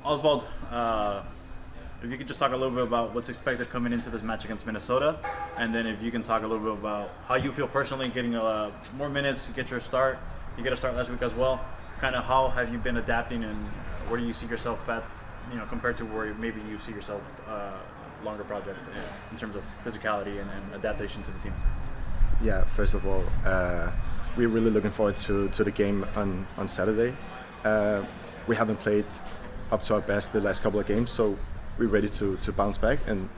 Osvald, if you could just talk a little bit about what's expected coming into this match against Minnesota, and then if you can talk a little bit about how you feel personally getting more minutes, get your start. You get a start last week as well. Kind of how have you been adapting, and where do you see yourself at, compared to where maybe you see yourself longer project in terms of physicality and adaptation to the team? Yeah, first of all, we're really looking forward to the game on Saturday. We haven't played up to our best the last couple of games, so we're ready to bounce back and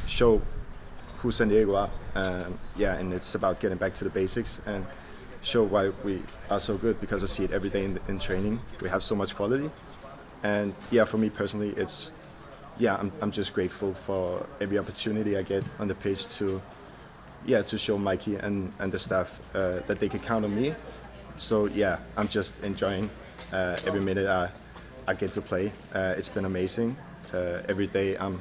show who San Diego are. And it's about getting back to the basics and show why we are so good, because I see it every day in training. We have so much quality, and for me personally, I'm just grateful for every opportunity I get on the pitch to show Mikey and the staff that they can count on me. So I'm just enjoying every minute I get to play. It's been amazing. Every day I'm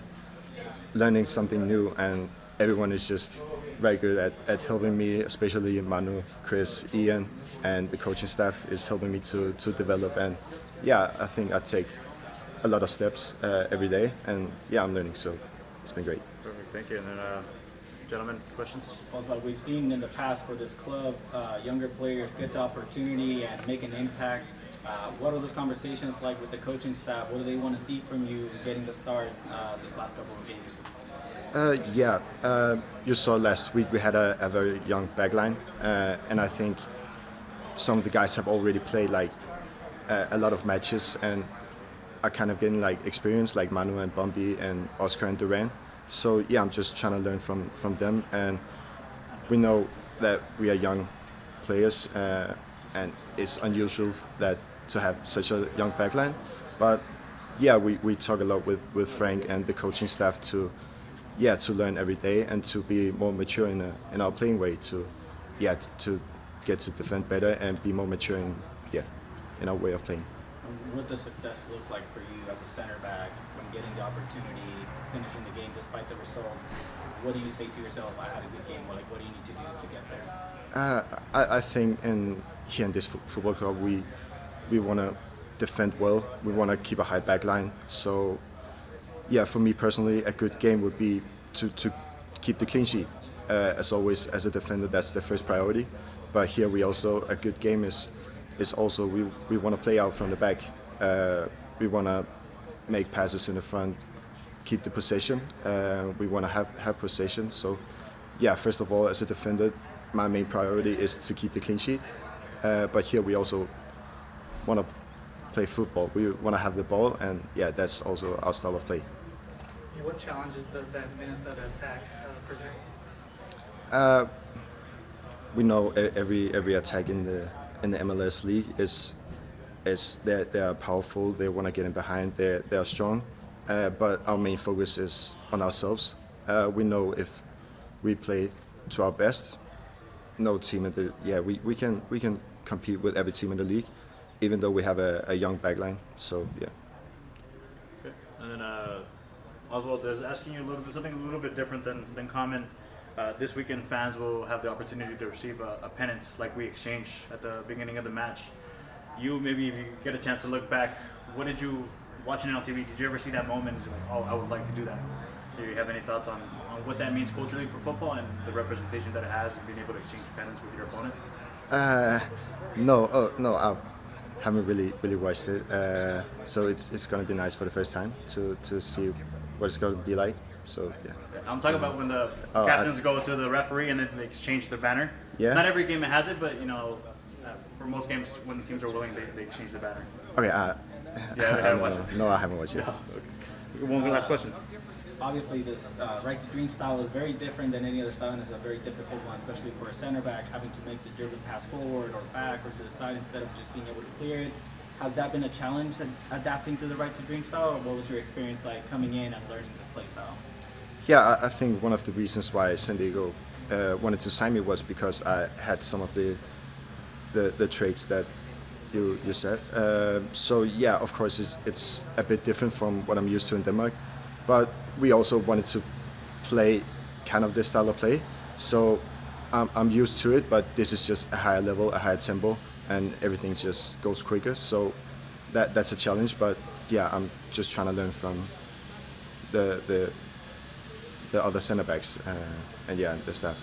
learning something new, and everyone is just very good at helping me, especially Manu, Chris, Ian, and the coaching staff is helping me to develop. And I think I take a lot of steps every day, and I'm learning, so it's been great. Perfect, thank you. And then gentlemen, questions? Osvald, we've seen in the past for this club, younger players get the opportunity and make an impact. What are those conversations like with the coaching staff? What do they want to see from you getting the start these last couple of games? You saw last week we had a very young backline, and I think some of the guys have already played a lot of matches and are kind of getting experience, like Manu and Bombi and Oscar and Duran. So I'm just trying to learn from them, and we know that we are young players, and it's unusual to have such a young backline. But we talk a lot with Frank and the coaching staff to learn every day and to be more mature in our playing way, to get to defend better and be more mature in our way of playing. What does success look like for you as a center back when getting the opportunity, finishing the game despite the result? What do you say to yourself, I had a good game? What do you need to do to get there? I think here in this football club, we want to defend well. We want to keep a high back line. So for me personally, a good game would be to keep the clean sheet. As always, as a defender, that's the first priority. But here a good game is also we want to play out from the back. We want to make passes in the front, keep the possession. We want to have possession. So first of all, as a defender, my main priority is to keep the clean sheet. But here we also want to play football. We want to have the ball, and that's also our style of play. What challenges does that Minnesota attack present? We know every attack in the MLS league is they are powerful. They want to get in behind. They are strong. But our main focus is on ourselves. We know if we play to our best, no team in the we can compete with every team in the league, even though we have a young backline. So Okay. And then Oswald is asking you something a little bit different than common. This weekend, fans will have the opportunity to receive a pennant like we exchanged at the beginning of the match. Maybe if you get a chance to look back, what did you, watching it on TV, did you ever see that moment and you're like, oh, I would like to do that? Do you have any thoughts on what that means culturally for football and the representation that it has and being able to exchange pennants with your opponent? No, I haven't really watched it. So it's going to be nice for the first time to see what it's going to be like. So I'm talking about when the captains go to the referee and then they exchange the banner. Yeah. Not every game it has it, but for most games when the teams are willing, they exchange the banner. Okay. No, I haven't watched it. Yeah. Okay. One last question. Obviously, this right to dream style is very different than any other style, and it's a very difficult one, especially for a center back, having to make the dribble pass forward or back or to the side instead of just being able to clear it. Has that been a challenge, adapting to the right to dream style, or what was your experience like coming in and learning this play style? I think one of the reasons why San Diego wanted to sign me was because I had some of the traits that you said. So of course it's a bit different from what I'm used to in Denmark, but we also wanted to play kind of this style of play. So I'm used to it, but this is just a higher level, a higher tempo, and everything just goes quicker. So that's a challenge, but yeah, I'm just trying to learn from the other center backs and yeah, the staff.